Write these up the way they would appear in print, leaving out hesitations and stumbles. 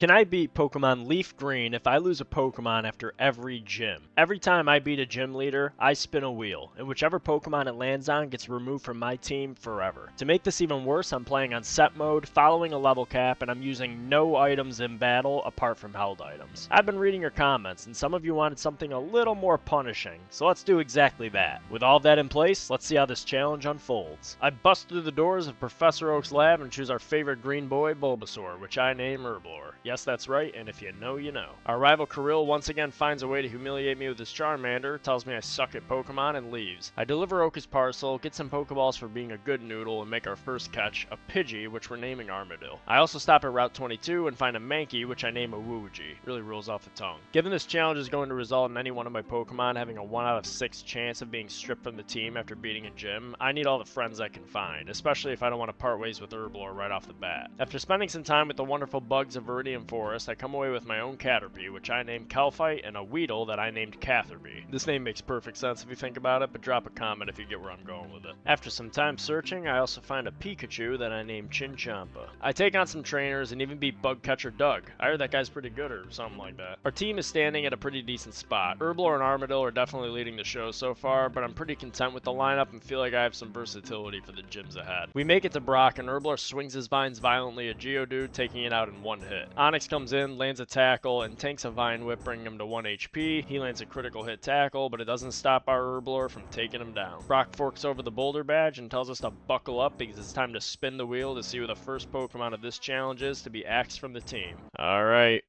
Can I beat Pokemon LeafGreen if I lose a Pokemon after every gym? Every time I beat a gym leader, I spin a wheel, and whichever Pokemon it lands on gets removed from my team forever. To make this even worse, I'm playing on set mode, following a level cap, and I'm using no items in battle apart from held items. I've been reading your comments, and some of you wanted something a little more punishing, so let's do exactly that. With all that in place, let's see how this challenge unfolds. I bust through the doors of Professor Oak's lab and choose our favorite green boy, Bulbasaur, which I name Herblore. Yes, that's right, and if you know, you know. Our rival Kirill once again finds a way to humiliate me with his Charmander, tells me I suck at Pokemon, and leaves. I deliver Oak his parcel, get some Pokeballs for being a good noodle, and make our first catch, a Pidgey, which we're naming Armadillo. I also stop at Route 22 and find a Mankey, which I name a Wooji. Really rolls off the tongue. Given this challenge is going to result in any one of my Pokemon having a 1 out of 6 chance of being stripped from the team after beating a gym, I need all the friends I can find, especially if I don't want to part ways with Herblore right off the bat. After spending some time with the wonderful bugs of Viridian Forest, I come away with my own Caterpie, which I named Calphite, and a Weedle that I named Catherby. This name makes perfect sense if you think about it, but drop a comment if you get where I'm going with it. After some time searching, I also find a Pikachu that I named Chinchampa. I take on some trainers and even beat Bug Catcher Doug. I heard that guy's pretty good or something like that. Our team is standing at a pretty decent spot. Herblore and Armadillo are definitely leading the show so far, but I'm pretty content with the lineup and feel like I have some versatility for the gyms ahead. We make it to Brock, and Herblore swings his vines violently at Geodude, taking it out in one hit. Onyx comes in, lands a tackle, and tanks a Vine Whip, bringing him to 1 HP. He lands a critical hit tackle, but it doesn't stop our Herblore from taking him down. Brock forks over the Boulder Badge and tells us to buckle up because it's time to spin the wheel to see who the first Pokemon of this challenge is to be axed from the team. Alright,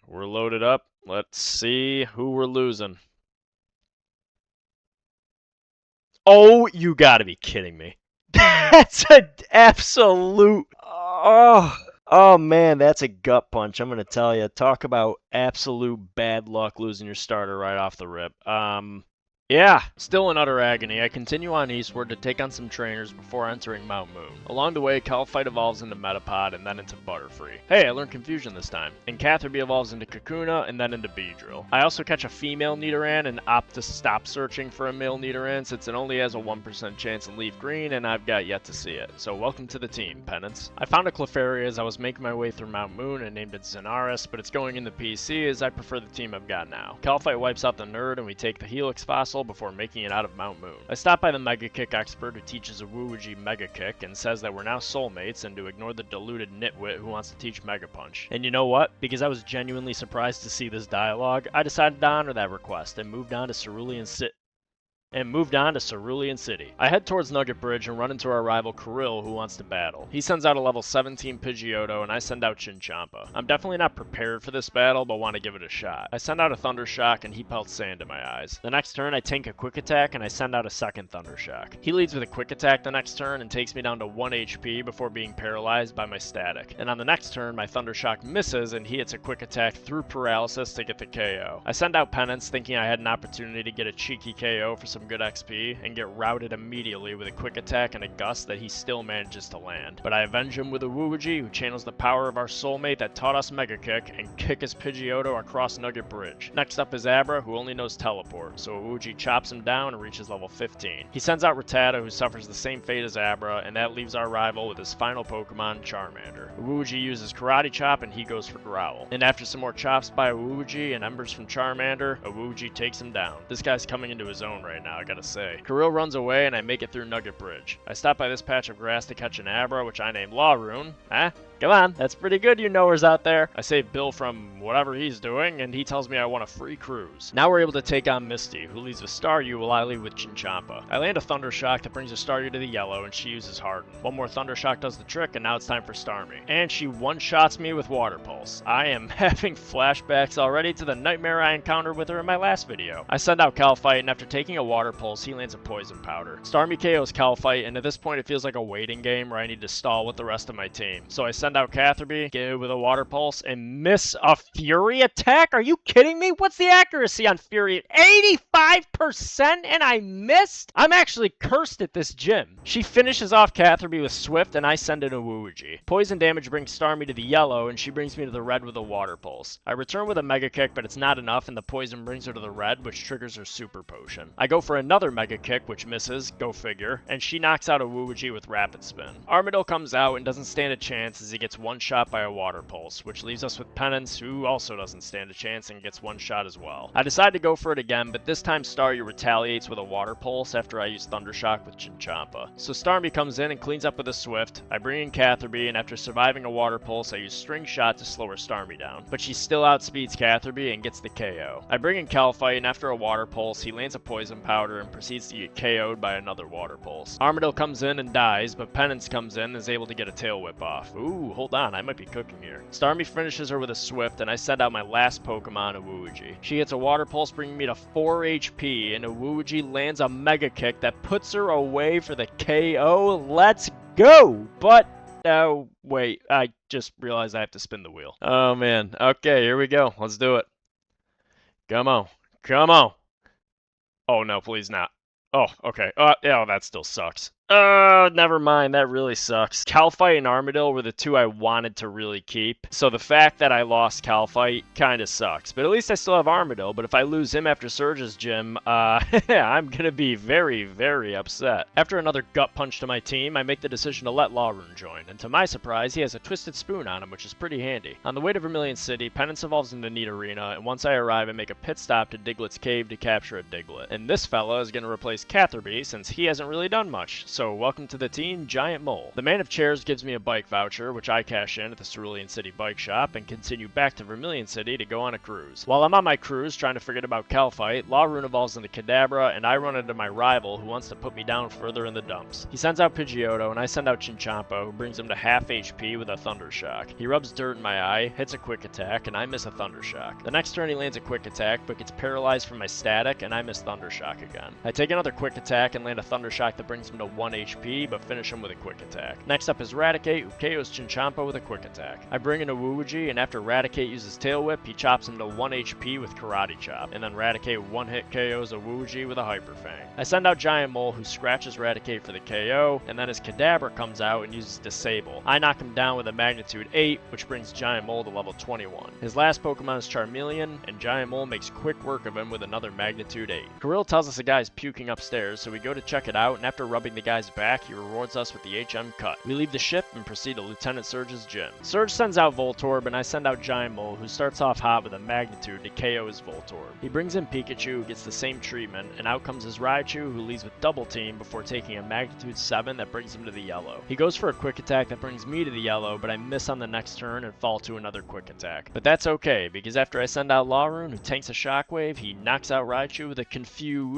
we're loaded up. Let's see who we're losing. Oh, you gotta be kidding me. That's an absolute... Oh man, that's a gut punch, I'm gonna tell you. Talk about absolute bad luck losing your starter right off the rip. Yeah, still in utter agony, I continue on eastward to take on some trainers before entering Mount Moon. Along the way, Calphite evolves into Metapod and then into Butterfree. Hey, I learned Confusion this time. And Catherby evolves into Kakuna and then into Beedrill. I also catch a female Nidoran and opt to stop searching for a male Nidoran since it only has a 1% chance in LeafGreen and I've got yet to see it. So welcome to the team, Penance. I found a Clefairy as I was making my way through Mount Moon and named it Zenaris, but it's going in the PC as I prefer the team I've got now. Calphite wipes out the nerd and we take the Helix Fossil before making it out of Mount Moon. I stop by the Mega Kick expert who teaches a Wooji Mega Kick and says that we're now soulmates and to ignore the deluded nitwit who wants to teach Mega Punch. And you know what? Because I was genuinely surprised to see this dialogue, I decided to honor that request and moved on to Cerulean City. I head towards Nugget Bridge and run into our rival Kirill who wants to battle. He sends out a level 17 Pidgeotto and I send out Chinchampa. I'm definitely not prepared for this battle but want to give it a shot. I send out a Thunder Shock and he pelts sand in my eyes. The next turn I tank a Quick Attack and I send out a second Thunder Shock. He leads with a Quick Attack the next turn and takes me down to 1 HP before being paralyzed by my static. And on the next turn my Thunder Shock misses and he hits a Quick Attack through paralysis to get the KO. I send out Penance thinking I had an opportunity to get a cheeky KO for some good XP and get routed immediately with a Quick Attack and a Gust that he still manages to land. But I avenge him with a Wooji who channels the power of our soulmate that taught us Mega Kick and kick his Pidgeotto across Nugget Bridge. Next up is Abra who only knows Teleport, so a Wooji chops him down and reaches level 15. He sends out Rattata who suffers the same fate as Abra and that leaves our rival with his final Pokemon, Charmander. A Wooji uses Karate Chop and he goes for Growl. And after some more chops by a Wooji and embers from Charmander, a Wooji takes him down. This guy's coming into his own right now, I gotta say. Kirill runs away and I make it through Nugget Bridge. I stop by this patch of grass to catch an Abra, which I name Lawrune. Come on, that's pretty good, you knowers out there. I save Bill from whatever he's doing, and he tells me I want a free cruise. Now we're able to take on Misty, who leaves a Staryu while I lead with Chinchampa. I land a Thunder Shock that brings a Staryu to the yellow, and she uses Harden. One more Thunder Shock does the trick, and now it's time for Starmie. And she one-shots me with Water Pulse. I am having flashbacks already to the nightmare I encountered with her in my last video. I send out Calphite, and after taking a Water Pulse, he lands a Poison Powder. Starmie KOs Calphite, and at this point it feels like a waiting game where I need to stall with the rest of my team. So I send out Catherby, get it with a Water Pulse, and miss a Fury attack? Are you kidding me? What's the accuracy on Fury? 85% and I missed? I'm actually cursed at this gym. She finishes off Catherby with Swift, and I send in a Wooji. Poison damage brings Starmie to the yellow, and she brings me to the red with a Water Pulse. I return with a Mega Kick, but it's not enough, and the poison brings her to the red, which triggers her Super Potion. I go for another Mega Kick, which misses, go figure, and she knocks out a Wooji with Rapid Spin. Armadillo comes out and doesn't stand a chance as he gets one shot by a water pulse, which leaves us with Penance, who also doesn't stand a chance and gets one shot as well. I decide to go for it again, but this time Staryu retaliates with a water pulse after I use Thundershock with Chinchampa. So Starmie comes in and cleans up with a Swift. I bring in Catherby, and after surviving a water pulse, I use String Shot to slow her Starmie down. But she still outspeeds Catherby and gets the KO. I bring in Calphite, and after a water pulse, he lands a Poison Powder and proceeds to get KO'd by another water pulse. Armadillo comes in and dies, but Penance comes in and is able to get a Tail Whip off. Ooh, hold on, I might be cooking here. Starmie finishes her with a Swift, and I send out my last Pokemon, a Wooji. She gets a water pulse, bringing me to 4 HP, and a Wooji lands a Mega Kick that puts her away for the KO. Let's go! But oh, wait, I just realized I have to spin the wheel. Oh, man. Okay, here we go. Let's do it. Come on. Come on. Oh, no, please not. Oh, okay. Yeah, that still sucks. Never mind. That really sucks. Calphite and Armadillo were the two I wanted to really keep. So the fact that I lost Calphite kind of sucks. But at least I still have Armadillo. But if I lose him after Surge's gym, I'm going to be very, very upset. After another gut punch to my team, I make the decision to let Lawrune join. And to my surprise, he has a Twisted Spoon on him, which is pretty handy. On the way to Vermilion City, Penance evolves into Nidorina. And once I arrive, I make a pit stop to Diglett's cave to capture a Diglett. And this fella is going to replace Catherby since he hasn't really done much. So welcome to the team, Giant Mole. The Man of Chairs gives me a bike voucher, which I cash in at the Cerulean City bike shop and continue back to Vermilion City to go on a cruise. While I'm on my cruise trying to forget about Calphite, Lawrune evolves into Kadabra, and I run into my rival who wants to put me down further in the dumps. He sends out Pidgeotto, and I send out Chinchampa, who brings him to half HP with a Thunder Shock. He rubs dirt in my eye, hits a Quick Attack, and I miss a Thunder Shock. The next turn he lands a Quick Attack, but gets paralyzed from my static, and I miss Thunder Shock again. I take another Quick Attack and land a Thunder Shock that brings him to 1 HP, but finish him with a Quick Attack. Next up is Raticate, who KOs Chinchampa with a Quick Attack. I bring in a Wooji, and after Raticate uses Tail Whip, he chops him to 1 HP with Karate Chop, and then Raticate one-hit KOs a Wooji with a Hyper Fang. I send out Giant Mole, who scratches Raticate for the KO, and then his Kadabra comes out and uses Disable. I knock him down with a Magnitude 8, which brings Giant Mole to level 21. His last Pokemon is Charmeleon, and Giant Mole makes quick work of him with another Magnitude 8. Kirill tells us a guy is puking upstairs, so we go to check it out, and after rubbing the guy's back, he rewards us with the HM cut. We leave the ship and proceed to Lieutenant Surge's gym. Surge sends out Voltorb, and I send out Giant Mole, who starts off hot with a Magnitude to KO his Voltorb. He brings in Pikachu, who gets the same treatment, and out comes his Raichu, who leads with Double Team before taking a Magnitude 7 that brings him to the yellow. He goes for a Quick Attack that brings me to the yellow, but I miss on the next turn and fall to another Quick Attack. But that's okay, because after I send out Lawrune, who tanks a Shockwave, he knocks out Raichu with a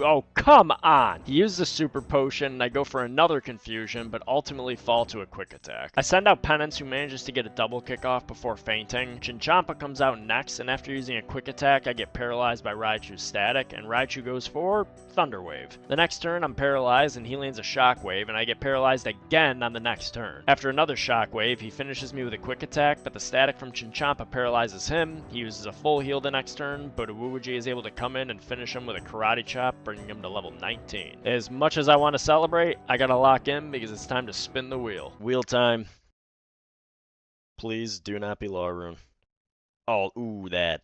Oh, come on! He uses a Super Potion, and I go for another Confusion, but ultimately fall to a Quick Attack. I send out Penance, who manages to get a double kick off before fainting. Chinchampa comes out next, and after using a Quick Attack, I get paralyzed by Raichu's static, and Raichu goes for Thunder Wave. The next turn, I'm paralyzed, and he lands a Shockwave, and I get paralyzed again on the next turn. After another Shockwave, he finishes me with a Quick Attack, but the static from Chinchampa paralyzes him. He uses a full heal the next turn, but Wooji is able to come in and finish him with a Karate Chop, bringing him to level 19. As much as I want to celebrate, I gotta lock in because it's time to spin the wheel. Wheel time. Please do not be Lawrune. Oh, ooh, that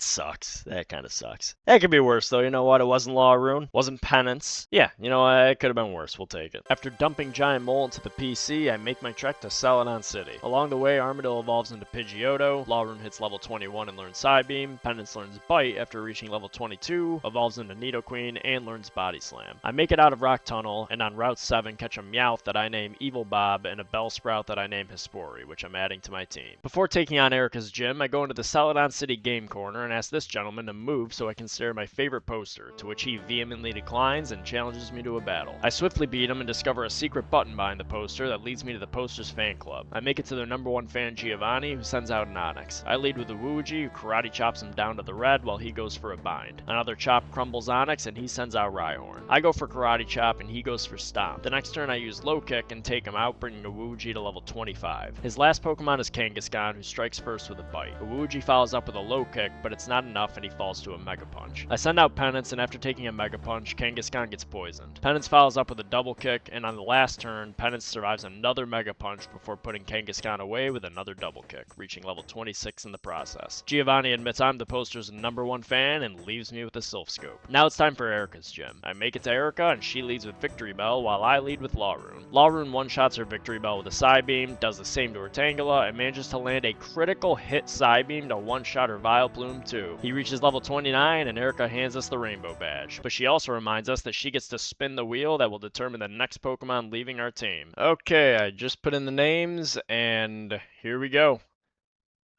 sucks. That kind of sucks. That could be worse, though. You know what? It wasn't Lawrune. Wasn't Penance. Yeah, you know what? It could have been worse. We'll take it. After dumping Giant Mole into the PC, I make my trek to Celadon City. Along the way, Armadillo evolves into Pidgeotto. Lawrune hits level 21 and learns Psybeam. Penance learns Bite after reaching level 22, evolves into Nidoqueen, and learns Body Slam. I make it out of Rock Tunnel, and on Route 7 catch a Meowth that I name Evil Bob and a Bellsprout that I name Hespori, which I'm adding to my team. Before taking on Erica's gym, I go into the Celadon City game corner and ask this gentleman to move so I can stare at my favorite poster, to which he vehemently declines and challenges me to a battle. I swiftly beat him and discover a secret button behind the poster that leads me to the poster's fan club. I make it to their #1 fan, Giovanni, who sends out an Onix. I lead with a Wooji, who karate chops him down to the red while he goes for a bind. Another chop crumbles Onix and he sends out Rhyhorn. I go for karate chop and he goes for stomp. The next turn I use low kick and take him out, bringing a Wooji to level 25. His last Pokemon is Kangaskhan, who strikes first with a bite. A Wooji follows up with a low kick, attack, but it's not enough and he falls to a Mega Punch. I send out Penance, and after taking a Mega Punch, Kangaskhan gets poisoned. Penance follows up with a double kick, and on the last turn, Penance survives another Mega Punch before putting Kangaskhan away with another double kick, reaching level 26 in the process. Giovanni admits I'm the poster's #1 fan and leaves me with a Sylph Scope. Now it's time for Erica's gym. I make it to Erica, and she leads with Victory Bell while I lead with Lawrune. Lawrune one-shots her Victory Bell with a Psybeam, does the same to her Tangela, and manages to land a critical hit Psybeam to one-shot her Vileplume too. He reaches level 29, and Erica hands us the Rainbow Badge. But she also reminds us that she gets to spin the wheel that will determine the next Pokemon leaving our team. Okay, I just put in the names, and here we go.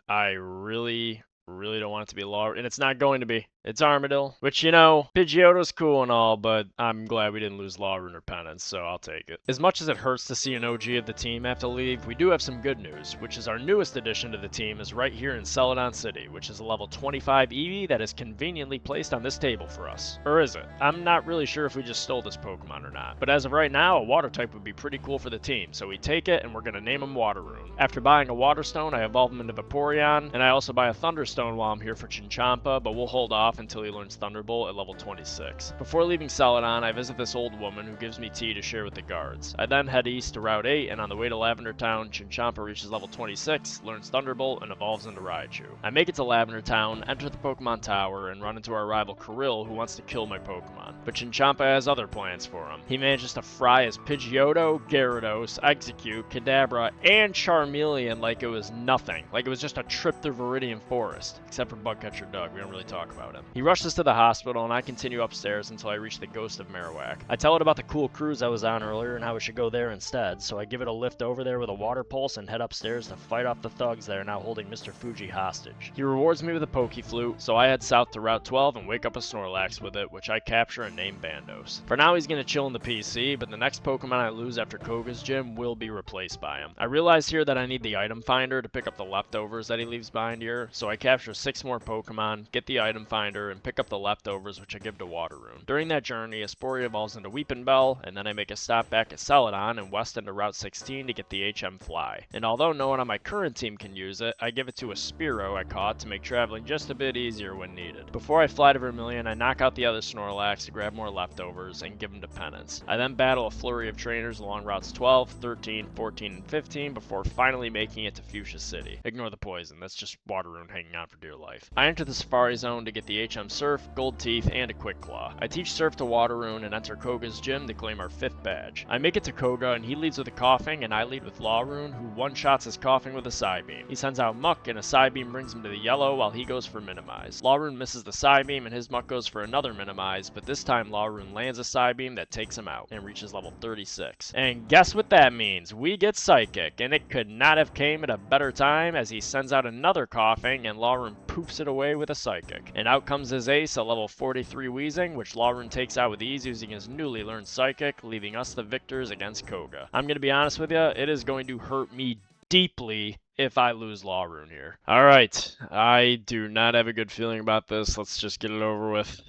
I really don't want it to be Lawrune, and it's not going to be. It's Armadillo, which, you know, Pidgeotto's cool and all, but I'm glad we didn't lose Lawrune or Penance, so I'll take it. As much as it hurts to see an OG of the team have to leave, we do have some good news, which is our newest addition to the team is right here in Celadon City, which is a level 25 Eevee that is conveniently placed on this table for us. Or is it? I'm not really sure if we just stole this Pokemon or not, but as of right now, a water type would be pretty cool for the team, so we take it and we're going to name him Waterune. After buying a Water Stone, I evolve him into Vaporeon, and I also buy a Thunderstone while I'm here for Chinchompa, but we'll hold off until he learns Thunderbolt at level 26. Before leaving Celadon, I visit this old woman who gives me tea to share with the guards. I then head east to Route 8, and on the way to Lavender Town, Chinchompa reaches level 26, learns Thunderbolt, and evolves into Raichu. I make it to Lavender Town, enter the Pokemon Tower, and run into our rival Krill, who wants to kill my Pokemon. But Chinchompa has other plans for him. He manages to fry his Pidgeotto, Gyarados, Execute, Kadabra, and Charmeleon like it was nothing. Like it was just a trip through Viridian Forest. Except for Bugcatcher Doug, we don't really talk about him. He rushes to the hospital, and I continue upstairs until I reach the ghost of Marowak. I tell it about the cool cruise I was on earlier and how it should go there instead, so I give it a lift over there with a water pulse and head upstairs to fight off the thugs that are now holding Mr. Fuji hostage. He rewards me with a Pokeflute, so I head south to Route 12 and wake up a Snorlax with it, which I capture and name Bandos. For now, he's gonna chill in the PC, but the next Pokemon I lose after Koga's gym will be replaced by him. I realize here that I need the item finder to pick up the leftovers that he leaves behind here, so I capture 6 more Pokemon, get the item finder, and pick up the leftovers, which I give to Waterune. During that journey, Esporia evolves into Weepinbell, and then I make a stop back at Celadon and west into Route 16 to get the HM Fly. And although no one on my current team can use it, I give it to a Spearow I caught to make traveling just a bit easier when needed. Before I fly to Vermilion, I knock out the other Snorlax to grab more leftovers and give them to Penance. I then battle a flurry of trainers along routes 12, 13, 14, and 15 before finally making it to Fuchsia City. Ignore the poison, that's just Waterune hanging on for dear life. I enter the Safari Zone to get the HM Surf, Gold Teeth, and a Quick Claw. I teach Surf to Waterune and enter Koga's gym to claim our 5th badge. I make it to Koga, and he leads with a Coughing, and I lead with Lawrune, who one-shots his Coughing with a Psybeam. He sends out Muck, and a Psybeam brings him to the yellow while he goes for Minimize. Lawrune misses the Psybeam, and his Muck goes for another Minimize, but this time Lawrune lands a Psybeam that takes him out and reaches level 36. And guess what that means? We get Psychic, and it could not have came at a better time as he sends out another Coughing, and Lawrune poops it away with a Psychic. And out comes his ace, a level 43 Weezing, which Lawrune takes out with ease using his newly learned Psychic, leaving us the victors against Koga. I'm going to be honest with you, it is going to hurt me deeply if I lose Lawrune here. Alright, I do not have a good feeling about this. Let's just get it over with.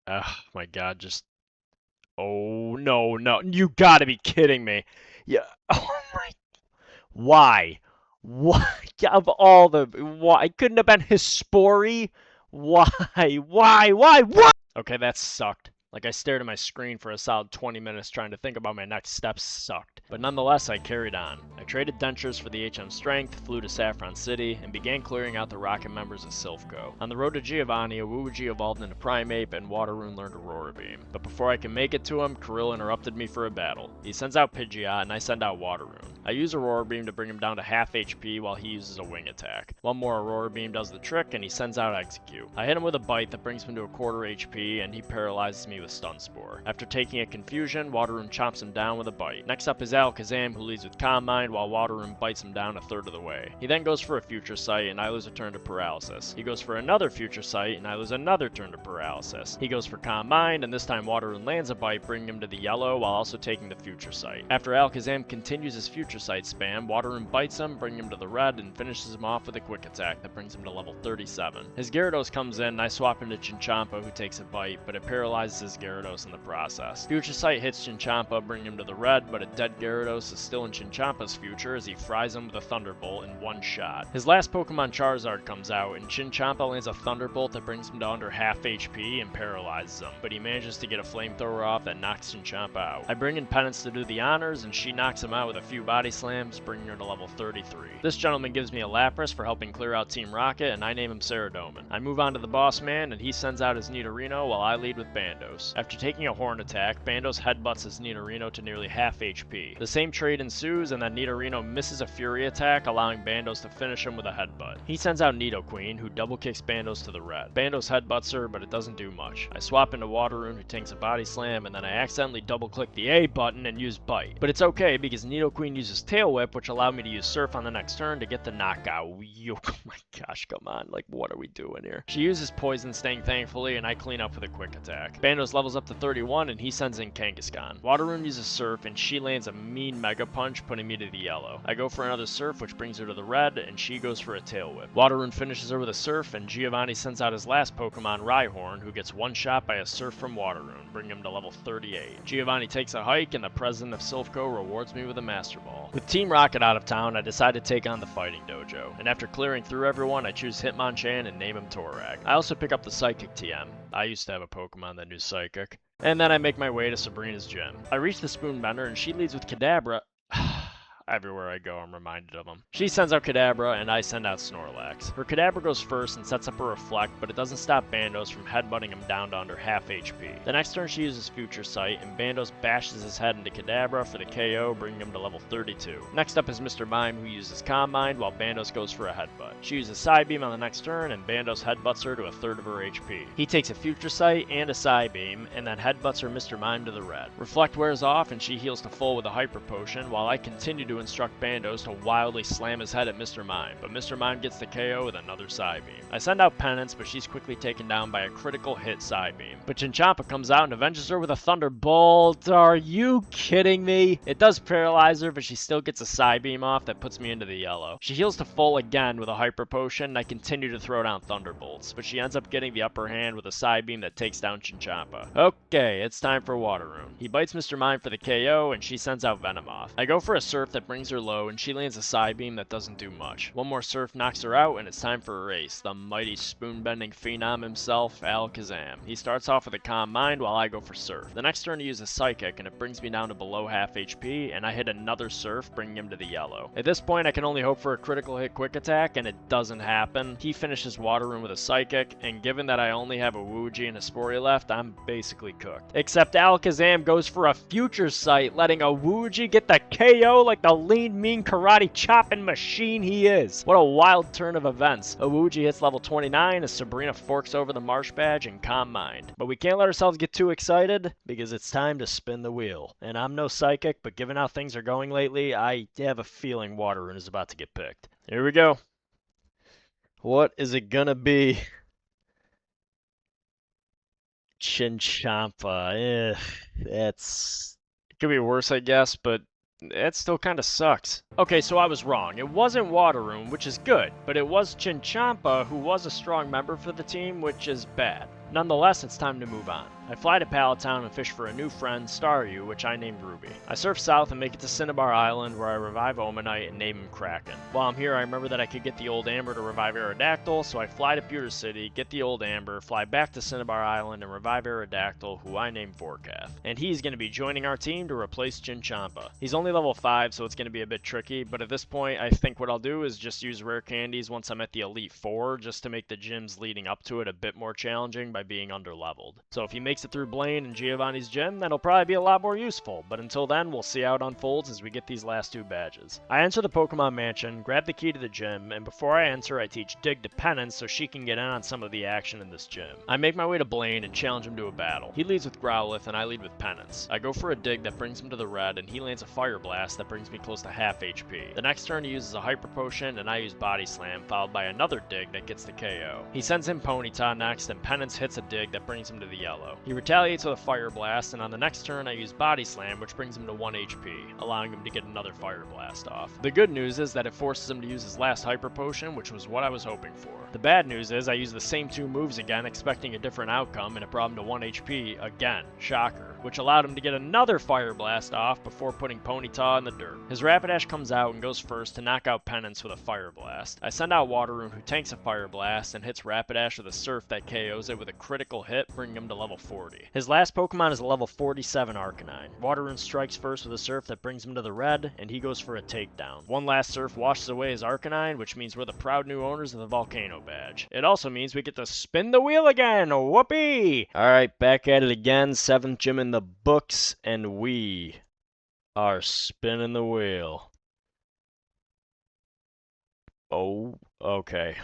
Oh my god, just... Oh, no, you gotta be kidding me. Yeah, oh my... Why? Why? Of all the... Why? It couldn't have been Hespori? Why? Okay, that sucked. Like, I stared at my screen for a solid 20 minutes trying to think about my next steps. Sucked. But nonetheless, I carried on. I traded dentures for the HM Strength, flew to Saffron City, and began clearing out the Rocket members of Silphco. On the road to Giovanni, a Wooji evolved into Primeape, and Waterune learned Aurora Beam. But before I can make it to him, Krill interrupted me for a battle. He sends out Pidgeot, and I send out Waterune. I use Aurora Beam to bring him down to half HP while he uses a Wing Attack. One more Aurora Beam does the trick, and he sends out Execute. I hit him with a Bite that brings him to a quarter HP, and he paralyzes me with Stun Spore. After taking a Confusion, Waterune chomps him down with a Bite. Next up is Alakazam, who leads with Calm Mind, while Waterune bites him down a third of the way. He then goes for a Future Sight, and I lose a turn to Paralysis. He goes for another Future Sight, and I lose another turn to Paralysis. He goes for Calm Mind, and this time Waterune lands a Bite, bringing him to the yellow, while also taking the Future Sight. After Alakazam continues his Future Sight spam, Waterune bites him, bringing him to the red, and finishes him off with a Quick Attack that brings him to level 37. His Gyarados comes in, and I swap into Chinchompa, who takes a Bite, but it paralyzes his Gyarados in the process. Future Sight hits Chinchompa, bringing him to the red, but a dead Gyarados is still in Chinchompa's future as he fries him with a Thunderbolt in one shot. His last Pokemon Charizard comes out, and Chinchompa lands a Thunderbolt that brings him to under half HP and paralyzes him, but he manages to get a Flamethrower off that knocks Chinchompa out. I bring in Penance to do the honors, and she knocks him out with a few body slams, bringing her to level 33. This gentleman gives me a Lapras for helping clear out Team Rocket, and I name him Celadon. I move on to the boss man, and he sends out his Nidorino while I lead with Bandos. After taking a Horn attack, Bandos headbutts his Nidorino to nearly half HP. The same trade ensues, and then Nidorino misses a Fury attack, allowing Bandos to finish him with a headbutt. He sends out Nidoqueen, who double kicks Bandos to the red. Bandos headbutts her, but it doesn't do much. I swap into Waterune, who tanks a body slam, and then I accidentally double click the A button and use Bite. But it's okay because Nidoqueen uses Tail Whip, which allowed me to use Surf on the next turn to get the knockout. Oh my gosh, come on, like what are we doing here? She uses Poison Sting thankfully, and I clean up with a quick attack. Bandos levels up to 31 and he sends in Kangaskhan. Waterune uses Surf and she lands a mean Mega Punch, putting me to the yellow. I go for another Surf, which brings her to the red, and she goes for a Tail Whip. Waterune finishes her with a Surf, and Giovanni sends out his last Pokemon, Rhyhorn, who gets one shot by a Surf from Waterune, bringing him to level 38. Giovanni takes a hike, and the president of Silphco rewards me with a Master Ball. With Team Rocket out of town, I decide to take on the Fighting Dojo, and after clearing through everyone, I choose Hitmonchan and name him Torag. I also pick up the Psychic TM. I used to have a Pokemon that knew Psychic. And then I make my way to Sabrina's gym. I reach the Spoonbender, and she leads with Kadabra. Everywhere I go, I'm reminded of him. She sends out Kadabra, and I send out Snorlax. Her Kadabra goes first and sets up a Reflect, but it doesn't stop Bandos from headbutting him down to under half HP. The next turn she uses Future Sight, and Bandos bashes his head into Kadabra for the KO, bringing him to level 32. Next up is Mr. Mime, who uses Calm Mind, while Bandos goes for a Headbutt. She uses Psybeam on the next turn, and Bandos headbutts her to a third of her HP. He takes a Future Sight and a Psybeam, and then headbutts her Mr. Mime to the red. Reflect wears off, and she heals to full with a Hyper Potion, while I continue to instruct Bandos to wildly slam his head at Mr. Mime, but Mr. Mime gets the KO with another Psybeam. I send out Penance, but she's quickly taken down by a critical hit Psybeam. But Chinchompa comes out and avenges her with a Thunderbolt. Are you kidding me? It does paralyze her, but she still gets a Psybeam off that puts me into the yellow. She heals to full again with a Hyper Potion, and I continue to throw down Thunderbolts, but she ends up getting the upper hand with a Psybeam that takes down Chinchompa. Okay, it's time for Waterune. He bites Mr. Mime for the KO, and she sends out Venomoth. I go for a Surf that brings her low, and she lands a Psybeam that doesn't do much. One more Surf knocks her out, and it's time for a race. The mighty spoon-bending phenom himself, Alakazam. He starts off with a Calm Mind while I go for Surf. The next turn he uses Psychic, and it brings me down to below half HP, and I hit another Surf, bringing him to the yellow. At this point, I can only hope for a critical hit quick attack, and it doesn't happen. He finishes Waterune with a Psychic, and given that I only have a Woogie and a Spory left, I'm basically cooked. Except Alakazam goes for a Future Sight, letting a Woogie get the KO like the lean, mean karate chopping machine he is. What a wild turn of events. A Woogie hits level 29 as Sabrina forks over the Marsh Badge and Calm Mind. But we can't let ourselves get too excited because it's time to spin the wheel. And I'm no psychic, but given how things are going lately, I have a feeling Waterune is about to get picked. Here we go. What is it gonna be? Chinchompa. It could be worse, I guess, but it still kind of sucks. Okay, so I was wrong. It wasn't Waterune, which is good, but it was Chinchompa, who was a strong member for the team, which is bad. Nonetheless, it's time to move on. I fly to Pallet Town and fish for a new friend, Staryu, which I named Ruby. I surf south and make it to Cinnabar Island, where I revive Omanite and name him Kraken. While I'm here, I remember that I could get the old Amber to revive Aerodactyl, so I fly to Pewter City, get the old Amber, fly back to Cinnabar Island, and revive Aerodactyl, who I named Vorkath. And he's going to be joining our team to replace Chinchompa. He's only level 5, so it's going to be a bit tricky, but at this point, I think what I'll do is just use rare candies once I'm at the Elite 4, just to make the gyms leading up to it a bit more challenging by being underleveled. So if he makes it through Blaine and Giovanni's gym, that'll probably be a lot more useful, but until then, we'll see how it unfolds as we get these last 2 badges. I enter the Pokemon Mansion, grab the key to the gym, and before I enter, I teach Dig to Penance so she can get in on some of the action in this gym. I make my way to Blaine and challenge him to a battle. He leads with Growlithe, and I lead with Penance. I go for a Dig that brings him to the red, and he lands a Fire Blast that brings me close to half HP. The next turn, he uses a Hyper Potion, and I use Body Slam, followed by another Dig that gets the KO. He sends in Ponyta next, and Penance hits a Dig that brings him to the yellow. He retaliates with a Fire Blast, and on the next turn I use Body Slam, which brings him to 1 HP, allowing him to get another Fire Blast off. The good news is that it forces him to use his last Hyper Potion, which was what I was hoping for. The bad news is I use the same 2 moves again, expecting a different outcome, and it brought him to 1 HP again. Shocker. Which allowed him to get another Fire Blast off before putting Ponyta in the dirt. His Rapidash comes out and goes first to knock out Penance with a Fire Blast. I send out Waterune, who tanks a Fire Blast and hits Rapidash with a Surf that KOs it with a critical hit, bringing him to level 40. His last Pokemon is a level 47 Arcanine. Waterune strikes first with a Surf that brings him to the red, and he goes for a takedown. One last Surf washes away his Arcanine, which means we're the proud new owners of the Volcano Badge. It also means we get to spin the wheel again! Whoopee! Alright, back at it again, 7th gym in the books, and we are spinning the wheel. Oh, okay.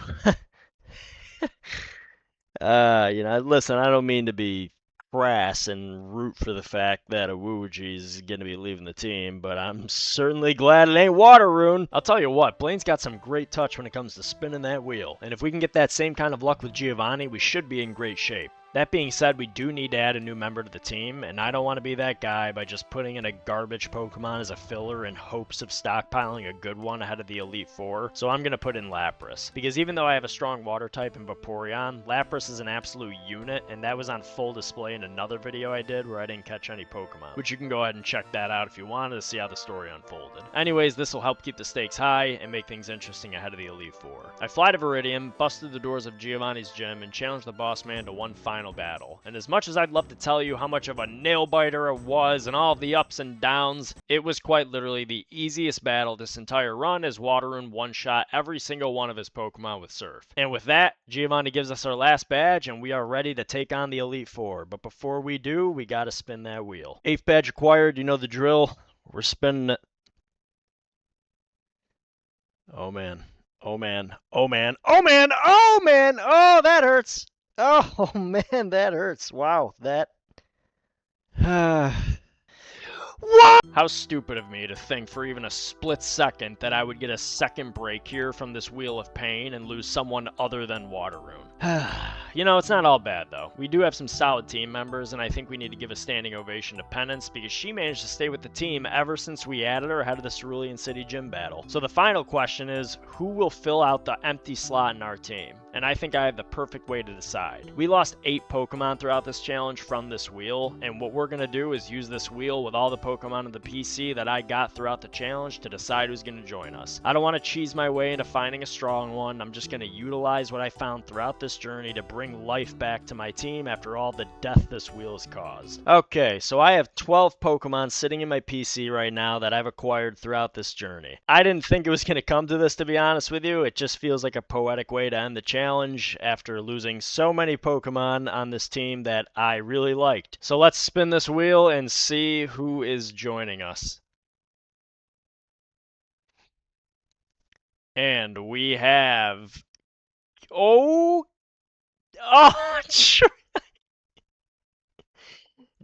Listen, I don't mean to be crass and root for the fact that Awuji is going to be leaving the team, but I'm certainly glad it ain't Waterune. I'll tell you what, Blaine's got some great touch when it comes to spinning that wheel, and if we can get that same kind of luck with Giovanni, we should be in great shape. That being said, we do need to add a new member to the team, and I don't want to be that guy by just putting in a garbage Pokemon as a filler in hopes of stockpiling a good one ahead of the Elite Four, so I'm going to put in Lapras. Because even though I have a strong water type in Vaporeon, Lapras is an absolute unit, and that was on full display in another video I did where I didn't catch any Pokemon, which you can go ahead and check that out if you wanted to see how the story unfolded. Anyways, this will help keep the stakes high and make things interesting ahead of the Elite Four. I fly to Viridian, bust through the doors of Giovanni's gym, and challenge the boss man to one final battle. And as much as I'd love to tell you how much of a nail-biter it was and all of the ups and downs, it was quite literally the easiest battle this entire run as Waterune one-shot every single one of his Pokemon with Surf. And with that, Giovanni gives us our last badge and we are ready to take on the Elite Four. But before we do, we gotta spin that wheel. 8th badge acquired, you know the drill. We're spinning it. Oh man. Oh man. Oh man. Oh man. Oh man. Oh, that hurts. Oh man, that hurts. Wow, that. What? How stupid of me to think for even a split second that I would get a second break here from this wheel of pain and lose someone other than Waterune. You know, it's not all bad though. We do have some solid team members, and I think we need to give a standing ovation to Penance because she managed to stay with the team ever since we added her ahead of the Cerulean City Gym battle. So the final question is, who will fill out the empty slot in our team? And I think I have the perfect way to decide. We lost 8 Pokemon throughout this challenge from this wheel, and what we're going to do is use this wheel with all the Pokemon in the PC that I got throughout the challenge to decide who's going to join us. I don't want to cheese my way into finding a strong one. I'm just going to utilize what I found throughout this journey to bring life back to my team after all the death this wheel has caused. Okay, so I have 12 Pokemon sitting in my PC right now that I've acquired throughout this journey. I didn't think it was going to come to this, to be honest with you. It just feels like a poetic way to end the challenge after losing so many Pokemon on this team that I really liked. So let's spin this wheel and see who is joining us. And we have... Oh,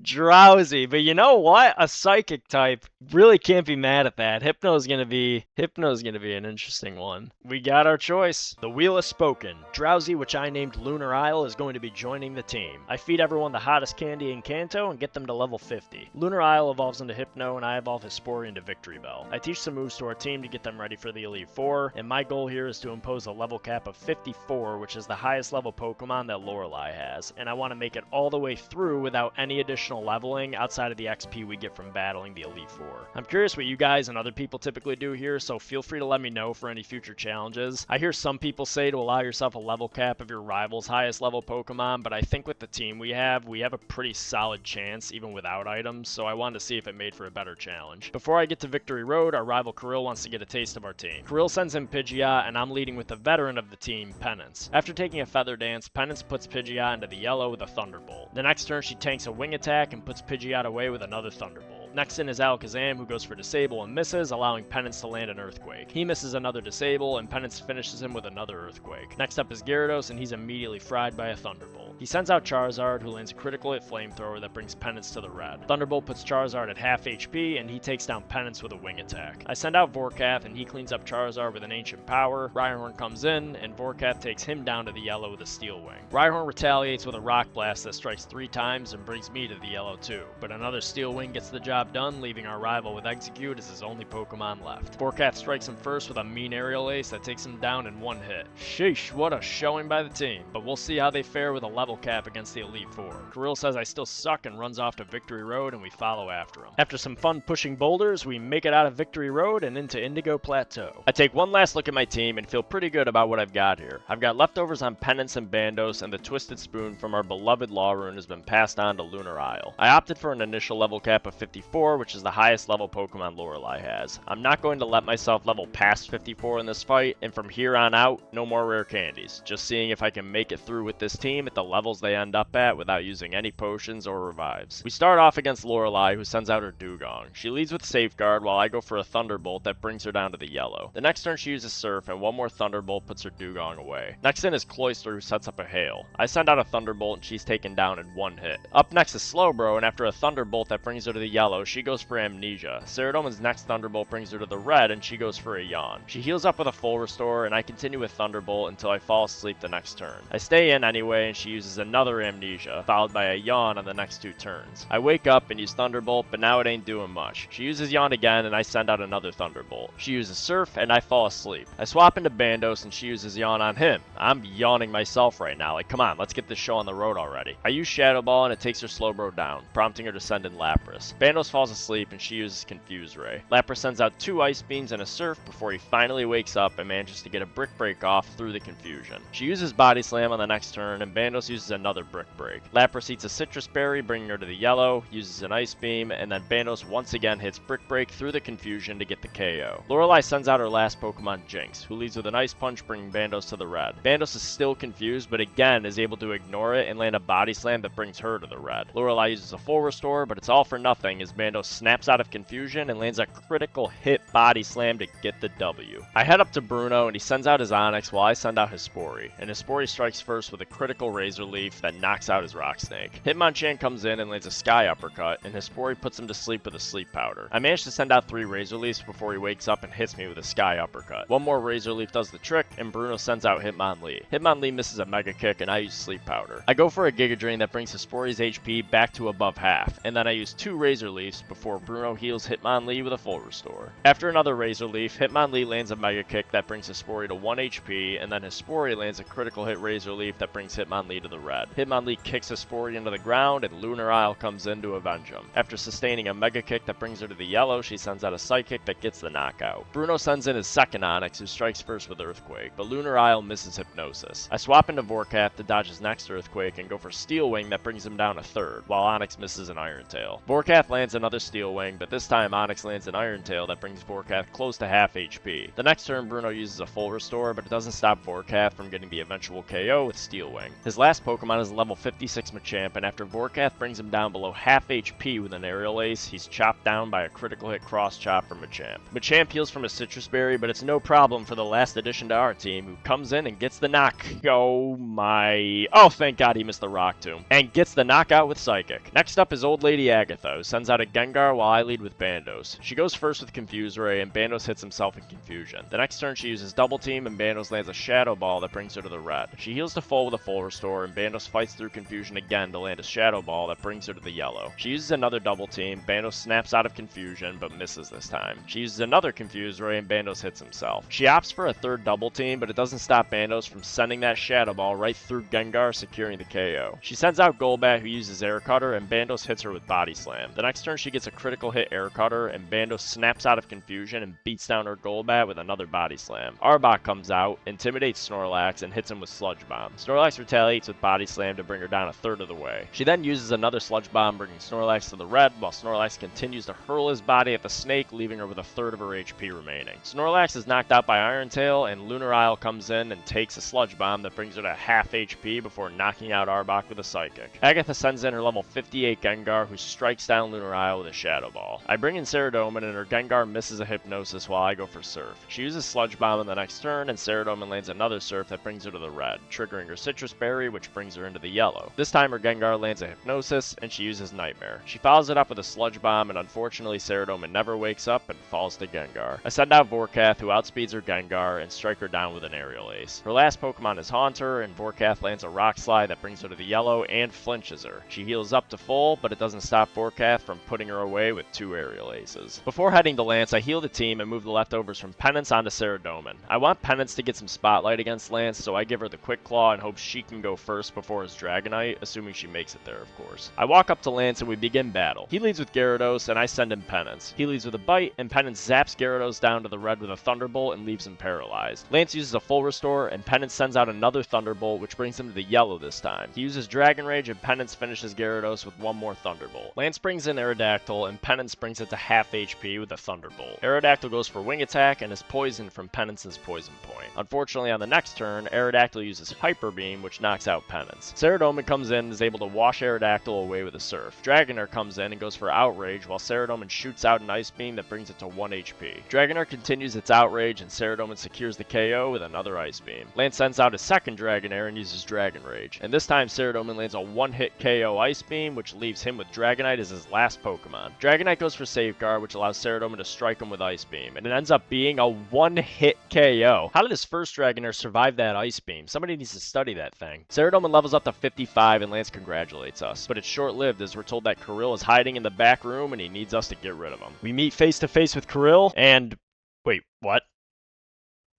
Drowsy, but you know what? A psychic type really can't be mad at that. Hypno's gonna be an interesting one. We got our choice. The wheel has spoken. Drowsy, which I named Lunar Isle, is going to be joining the team. I feed everyone the hottest candy in Kanto and get them to level 50. Lunar Isle evolves into Hypno, and I evolve Hesporian into Victory Bell. I teach some moves to our team to get them ready for the Elite Four, and my goal here is to impose a level cap of 54, which is the highest level Pokemon that Lorelei has, and I want to make it all the way through without any additional leveling outside of the XP we get from battling the Elite Four. I'm curious what you guys and other people typically do here, so feel free to let me know for any future challenges. I hear some people say to allow yourself a level cap of your rival's highest level Pokemon, but I think with the team we have a pretty solid chance even without items, so I wanted to see if it made for a better challenge. Before I get to Victory Road, our rival Kirill wants to get a taste of our team. Kirill sends in Pidgeot, and I'm leading with the veteran of the team, Penance. After taking a Feather Dance, Penance puts Pidgeot into the yellow with a Thunderbolt. The next turn she tanks a Wing Attack and puts Pidgeot away with another Thunderbolt. Next in is Alakazam, who goes for Disable and misses, allowing Penance to land an Earthquake. He misses another Disable, and Penance finishes him with another Earthquake. Next up is Gyarados, and he's immediately fried by a Thunderbolt. battle. He sends out Charizard, who lands a critical hit flamethrower that brings Penance to the red. Thunderbolt puts Charizard at half HP, and he takes down Penance with a wing attack. I send out Vorkath, and he cleans up Charizard with an Ancient Power. Rhyhorn comes in, and Vorkath takes him down to the yellow with a Steel Wing. Rhyhorn retaliates with a Rock Blast that strikes 3 times and brings me to the yellow too, but another Steel Wing gets the job done, leaving our rival with Execute as his only Pokemon left. Vorkath strikes him first with a mean aerial ace that takes him down in 1 hit. Sheesh, what a showing by the team, but we'll see how they fare with a level cap against the Elite Four. Kirill says I still suck and runs off to Victory Road, and we follow after him. After some fun pushing boulders, we make it out of Victory Road and into Indigo Plateau. I take one last look at my team and feel pretty good about what I've got here. I've got leftovers on Penance and Bandos, and the Twisted Spoon from our beloved Lawrune has been passed on to Lunar Isle. I opted for an initial level cap of 54, which is the highest level Pokemon Lorelei has. I'm not going to let myself level past 54 in this fight, and from here on out, no more rare candies. Just seeing if I can make it through with this team at the levels they end up at without using any potions or revives. We start off against Lorelei, who sends out her Dugong. She leads with Safeguard while I go for a Thunderbolt that brings her down to the yellow. The next turn she uses Surf, and one more Thunderbolt puts her Dugong away. Next in is Cloyster, who sets up a Hail. I send out a Thunderbolt and she's taken down in 1 hit. Up next is Slowbro, and after a Thunderbolt that brings her to the yellow, she goes for Amnesia. Ceradoman's next Thunderbolt brings her to the red, and she goes for a Yawn. She heals up with a full restore, and I continue with Thunderbolt until I fall asleep the next turn. I stay in anyway, and she uses another Amnesia, followed by a Yawn on the next 2 turns. I wake up and use Thunderbolt, but now it ain't doing much. She uses Yawn again, and I send out another Thunderbolt. She uses Surf, and I fall asleep. I swap into Bandos, and she uses Yawn on him. I'm yawning myself right now, like come on, let's get this show on the road already. I use Shadow Ball, and it takes her Slowbro down, prompting her to send in Lapras. Bandos falls asleep, and she uses Confuse Ray. Lapras sends out 2 Ice Beams and a Surf before he finally wakes up and manages to get a Brick Break off through the confusion. She uses Body Slam on the next turn, and Bandos uses another Brick Break. Lapras eats a Citrus Berry, bringing her to the yellow, uses an Ice Beam, and then Bandos once again hits Brick Break through the confusion to get the KO. Lorelei sends out her last Pokemon, Jinx, who leads with an Ice Punch, bringing Bandos to the red. Bandos is still confused, but again is able to ignore it and land a Body Slam that brings her to the red. Lorelei uses a full restore, but it's all for nothing as Bandos snaps out of confusion and lands a critical hit Body Slam to get the W. I head up to Bruno, and he sends out his Onix while I send out his Hespori, and his Hespori strikes first with a critical Razor Leaf that knocks out his Rock Snake. Hitmonchan comes in and lands a Sky Uppercut, and his Hespori puts him to sleep with a Sleep Powder. I manage to send out 3 Razor Leafs before he wakes up and hits me with a Sky Uppercut. One more Razor Leaf does the trick, and Bruno sends out Hitmonlee. Hitmonlee misses a Mega Kick, and I use Sleep Powder. I go for a Giga Drain that brings Hespori's HP back to above half, and then I use 2 Razor Leafs before Bruno heals Hitmonlee with a full restore. After another Razor Leaf, Hitmonlee lands a Mega Kick that brings Hespori to 1 HP, and then Hespori lands a critical hit Razor Leaf that brings Hitmonlee to the red. Hitmonlee kicks Hespori into the ground, and Lunar Isle comes in to avenge him. After sustaining a Mega Kick that brings her to the yellow, she sends out a Psychic that gets the knockout. Bruno sends in his second Onix, who strikes first with Earthquake, but Lunar Isle misses Hypnosis. I swap into Vorkath to dodge his next Earthquake and go for Steel Wing that brings him down a third, while Onix misses an Iron Tail. Vorkath lands another Steel Wing, but this time Onix lands an Iron Tail that brings Vorkath close to half HP. The next turn Bruno uses a full restore, but it doesn't stop Vorkath from getting the eventual KO with Steel Wing. His last Pokemon is a level 56 Machamp, and after Vorkath brings him down below half HP with an Aerial Ace, he's chopped down by a critical hit Cross Chop from Machamp. Machamp heals from a Citrus Berry, but it's no problem for the last addition to our team, who comes in and gets the knock. Oh my... Oh, thank God he missed the Rock Tomb. And gets the knockout with Psychic. Next up is Old Lady Agatha, who sends out a Gengar while I lead with Bandos. She goes first with Confuse Ray, and Bandos hits himself in confusion. The next turn she uses Double Team, and Bandos lands a Shadow Ball that brings her to the red. She heals to full with a full restore, and Bandos fights through confusion again to land a Shadow Ball that brings her to the yellow. She uses another Double Team, Bandos snaps out of confusion, but misses this time. She uses another Confuse Ray, and Bandos hits himself. She opts for a third Double Team, but it doesn't stop Bandos from sending that Shadow Ball right through Gengar, securing the KO. She sends out Golbat, who uses Air Cutter, and Bandos hits her with Body Slam. The next turn she gets a critical hit Air Cutter, and Bandos snaps out of confusion and beats down her Golbat with another Body Slam. Arbok comes out, intimidates Snorlax, and hits him with Sludge Bomb. Snorlax retaliates with Body Slam to bring her down a third of the way. She then uses another Sludge Bomb, bringing Snorlax to the red, while Snorlax continues to hurl his body at the snake, leaving her with a third of her HP remaining. Snorlax is knocked out by Iron Tail, and Lunar Isle comes in and takes a Sludge Bomb that brings her to half HP before knocking out Arbok with a Psychic. Agatha sends in her level 58 Gengar, who strikes down Lunar Isle with a Shadow Ball. I bring in Ceradoman, and her Gengar misses a Hypnosis while I go for Surf. She uses Sludge Bomb in the next turn, and Ceradoman lands another Surf that brings her to the red, triggering her Citrus Berry, which which brings her into the yellow. This time her Gengar lands a Hypnosis, and she uses Nightmare. She follows it up with a Sludge Bomb, and unfortunately Cerulean never wakes up and falls to Gengar. I send out Vorkath, who outspeeds her Gengar, and strike her down with an Aerial Ace. Her last Pokemon is Haunter, and Vorkath lands a Rock Slide that brings her to the yellow and flinches her. She heals up to full, but it doesn't stop Vorkath from putting her away with 2 Aerial Aces. Before heading to Lance, I heal the team and move the leftovers from Penance onto Cerulean. I want Penance to get some spotlight against Lance, so I give her the Quick Claw and hope she can go first before his Dragonite, assuming she makes it there, of course. I walk up to Lance and we begin battle. He leads with Gyarados, and I send him Penance. He leads with a Bite, and Penance zaps Gyarados down to the red with a Thunderbolt and leaves him paralyzed. Lance uses a full restore, and Penance sends out another Thunderbolt, which brings him to the yellow this time. He uses Dragon Rage, and Penance finishes Gyarados with one more Thunderbolt. Lance brings in Aerodactyl, and Penance brings it to half HP with a Thunderbolt. Aerodactyl goes for Wing Attack and is poisoned from Penance's Poison Point. Unfortunately, on the next turn, Aerodactyl uses Hyper Beam, which knocks out Penance. Cerulean comes in and is able to wash Aerodactyl away with a Surf. Dragonair comes in and goes for Outrage, while Cerulean shoots out an Ice Beam that brings it to 1 HP. Dragonair continues its Outrage, and Cerulean secures the KO with another Ice Beam. Lance sends out his second Dragonair and uses Dragon Rage. And this time, Cerulean lands a one-hit KO Ice Beam, which leaves him with Dragonite as his last Pokemon. Dragonite goes for Safeguard, which allows Cerulean to strike him with Ice Beam, and it ends up being a one-hit KO. How did his first Dragonair survive that Ice Beam? Somebody needs to study that thing. Cerulean levels up to 55, and Lance congratulates us, but it's short-lived as we're told that Kirill is hiding in the back room and he needs us to get rid of him. We meet face-to-face with Kirill, and... wait, what?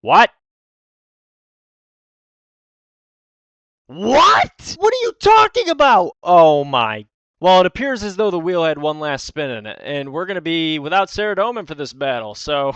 What? What? What are you talking about? Oh my... Well, it appears as though the wheel had one last spin in it, and we're going to be without Cerulean for this battle, so...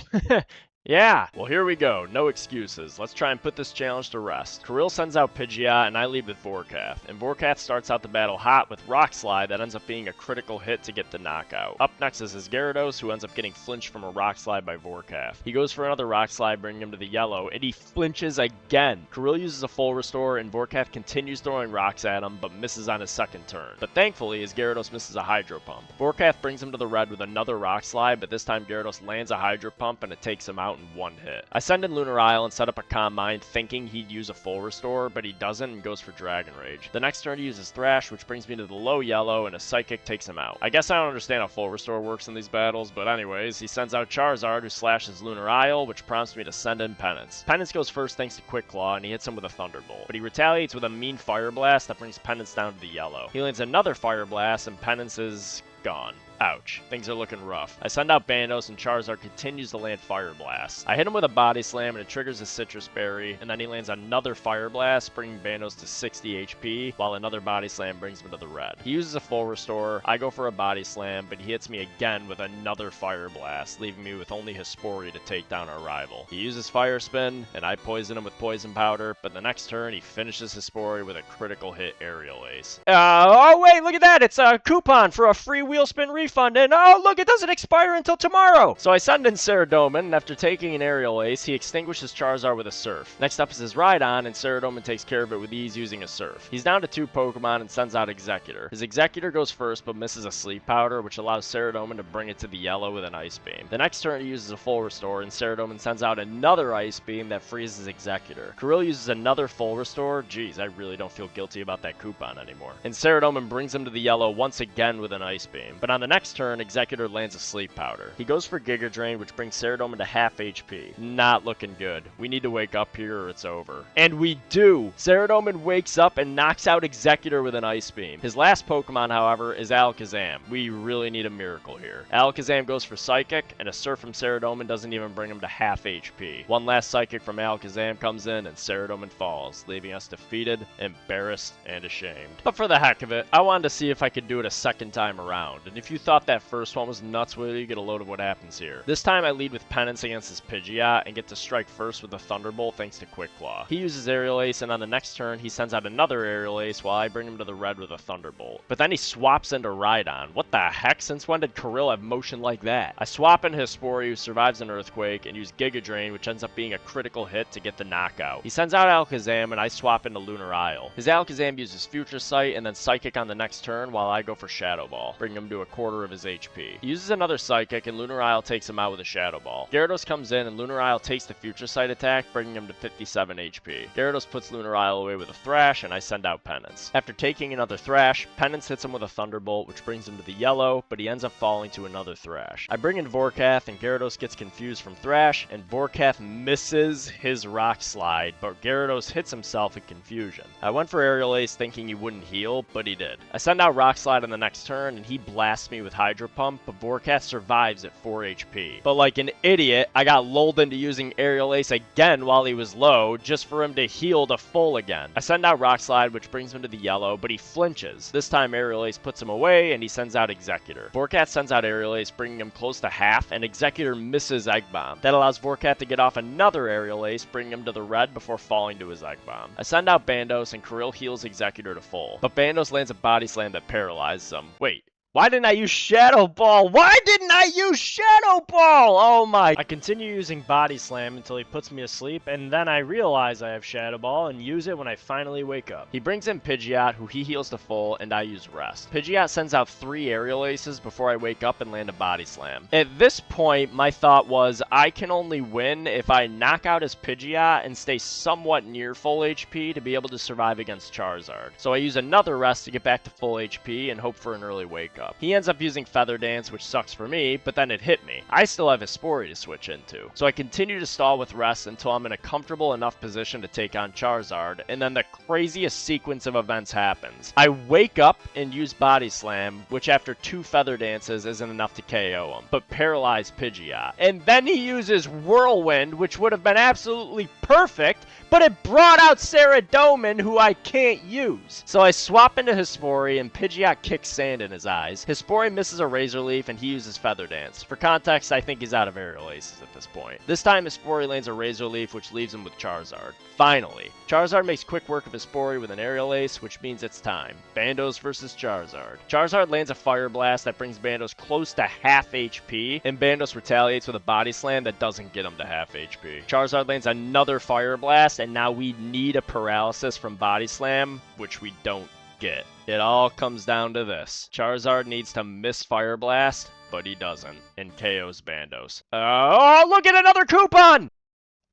Yeah. Well, here we go. No excuses. Let's try and put this challenge to rest. Kirill sends out Pidgeot, and I lead with Vorkath. And Vorkath starts out the battle hot with Rock Slide that ends up being a critical hit to get the knockout. Up next is his Gyarados, who ends up getting flinched from a Rock Slide by Vorkath. He goes for another Rock Slide, bringing him to the yellow, and he flinches again. Kirill uses a full restore, and Vorkath continues throwing rocks at him, but misses on his second turn. But thankfully, his Gyarados misses a Hydro Pump. Vorkath brings him to the red with another Rock Slide, but this time Gyarados lands a Hydro Pump, and it takes him out in one hit. I send in Lunar Isle and set up a Calm Mind thinking he'd use a full restore, but he doesn't and goes for Dragon Rage. The next turn he uses Thrash, which brings me to the low yellow, and a Psychic takes him out. I guess I don't understand how full restore works in these battles, but anyways, he sends out Charizard, who slashes Lunar Isle, which prompts me to send in Penance. Penance goes first thanks to Quick Claw, and he hits him with a Thunderbolt, but he retaliates with a mean Fire Blast that brings Penance down to the yellow. He lands another Fire Blast, and Penance is gone. Ouch. Things are looking rough. I send out Bandos, and Charizard continues to land Fire Blasts. I hit him with a Body Slam, and it triggers a Citrus Berry, and then he lands another Fire Blast, bringing Bandos to 60 HP, while another Body Slam brings him to the red. He uses a full restore. I go for a Body Slam, but he hits me again with another Fire Blast, leaving me with only Hesperia to take down our rival. He uses Fire Spin, and I poison him with Poison Powder, but the next turn he finishes Hesperia with a critical hit Aerial Ace. Oh wait, look at that! It's a coupon for a free wheel spin refund, and oh look, it doesn't expire until tomorrow! So I send in Cerulean, and after taking an Aerial Ace, he extinguishes Charizard with a Surf. Next up is his Rhydon, and Cerulean takes care of it with ease using a Surf. He's down to 2 Pokemon and sends out Executor. His Executor goes first, but misses a Sleep Powder, which allows Cerulean to bring it to the yellow with an Ice Beam. The next turn he uses a full restore, and Cerulean sends out another Ice Beam that frees his Executor. Kirill uses another full restore. Geez, I really don't feel guilty about that coupon anymore. And Cerulean brings him to the yellow once again with an Ice Beam. But on the next turn, Executor lands a Sleep Powder. He goes for Giga Drain, which brings Cerulean to half HP. Not looking good. We need to wake up here or it's over. And we do! Cerulean wakes up and knocks out Executor with an Ice Beam. His last Pokemon, however, is Alakazam. We really need a miracle here. Alakazam goes for Psychic, and a Surf from Cerulean doesn't even bring him to half HP. One last Psychic from Alakazam comes in, and Cerulean falls, leaving us defeated, embarrassed, and ashamed. But for the heck of it, I wanted to see if I could do it a second time around, and if you thought that first one was nuts, well, you get a load of what happens here. This time I lead with Penance against his Pidgeot, and get to strike first with a Thunderbolt thanks to Quick Claw. He uses Aerial Ace, and on the next turn, he sends out another Aerial Ace while I bring him to the red with a Thunderbolt. But then he swaps into Rhydon. What the heck? Since when did Kirill have motion like that? I swap in Hesperia, who survives an Earthquake, and use Giga Drain, which ends up being a critical hit to get the knockout. He sends out Alakazam, and I swap into Lunar Isle. His Alakazam uses Future Sight, and then Psychic on the next turn, while I go for Shadow Ball, bringing him to a quarter of his HP. He uses another Psychic, and Lunar Isle takes him out with a Shadow Ball. fall. Gyarados comes in and Lunarile takes the Future Sight attack, bringing him to 57 HP. Gyarados puts Lunarile away with a Thrash, and I send out Penance. After taking another Thrash, Penance hits him with a Thunderbolt, which brings him to the yellow, but he ends up falling to another Thrash. I bring in Vorkath, and Gyarados gets confused from Thrash, and Vorkath misses his Rock Slide, but Gyarados hits himself in confusion. I went for Aerial Ace thinking he wouldn't heal, but he did. I send out Rock Slide on the next turn, and he blasts me with Hydro Pump, but Vorkath survives at 4 HP. But like an idiot, I got lulled into using Aerial Ace again while he was low, just for him to heal to full again. I send out Rock Slide, which brings him to the yellow, but he flinches. This time Aerial Ace puts him away, and he sends out Executor. Vorkath sends out Aerial Ace, bringing him close to half, and Executor misses Egg Bomb. That allows Vorkath to get off another Aerial Ace, bringing him to the red before falling to his Egg Bomb. I send out Bandos, and Krill heals Executor to full. But Bandos lands a Body Slam that paralyzes him. Wait. Why didn't I use Shadow Ball? Why didn't I use Shadow Ball? Oh my. I continue using Body Slam until he puts me to sleep, and then I realize I have Shadow Ball and use it when I finally wake up. He brings in Pidgeot, who he heals to full, and I use Rest. Pidgeot sends out 3 Aerial Aces before I wake up and land a Body Slam. At this point, my thought was, I can only win if I knock out his Pidgeot and stay somewhat near full HP to be able to survive against Charizard. So I use another Rest to get back to full HP and hope for an early wake up. He ends up using Feather Dance, which sucks for me, but then it hit me. I still have Hespori to switch into. So I continue to stall with Rest until I'm in a comfortable enough position to take on Charizard, and then the craziest sequence of events happens. I wake up and use Body Slam, which after 2 Feather Dances isn't enough to KO him, but paralyze Pidgeot. And then he uses Whirlwind, which would have been absolutely perfect, but it brought out Cerulean, who I can't use. So I swap into Hespori, and Pidgeot kicks sand in his eyes. Hespori misses a Razor Leaf, and he uses Feather Dance. For context, I think he's out of Aerial Aces at this point. This time, Hespori lands a Razor Leaf, which leaves him with Charizard. Finally, Charizard makes quick work of Hespori with an Aerial Ace, which means it's time. Bandos versus Charizard. Charizard lands a Fire Blast that brings Bandos close to half HP, and Bandos retaliates with a Body Slam that doesn't get him to half HP. Charizard lands another Fire Blast, and now we need a Paralysis from Body Slam, which we don't get. It all comes down to this. Charizard needs to miss Fire Blast, but he doesn't, and KOs Bandos. Oh, look at another coupon!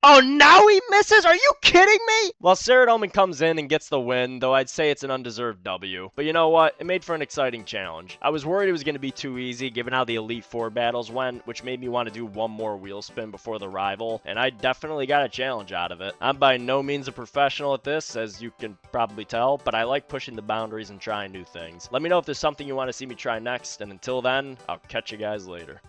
Oh, now he misses? Are you kidding me? Well, Cerulean comes in and gets the win, though I'd say it's an undeserved W. But you know what? It made for an exciting challenge. I was worried it was going to be too easy, given how the Elite Four battles went, which made me want to do one more wheel spin before the rival, and I definitely got a challenge out of it. I'm by no means a professional at this, as you can probably tell, but I like pushing the boundaries and trying new things. Let me know if there's something you want to see me try next, and until then, I'll catch you guys later.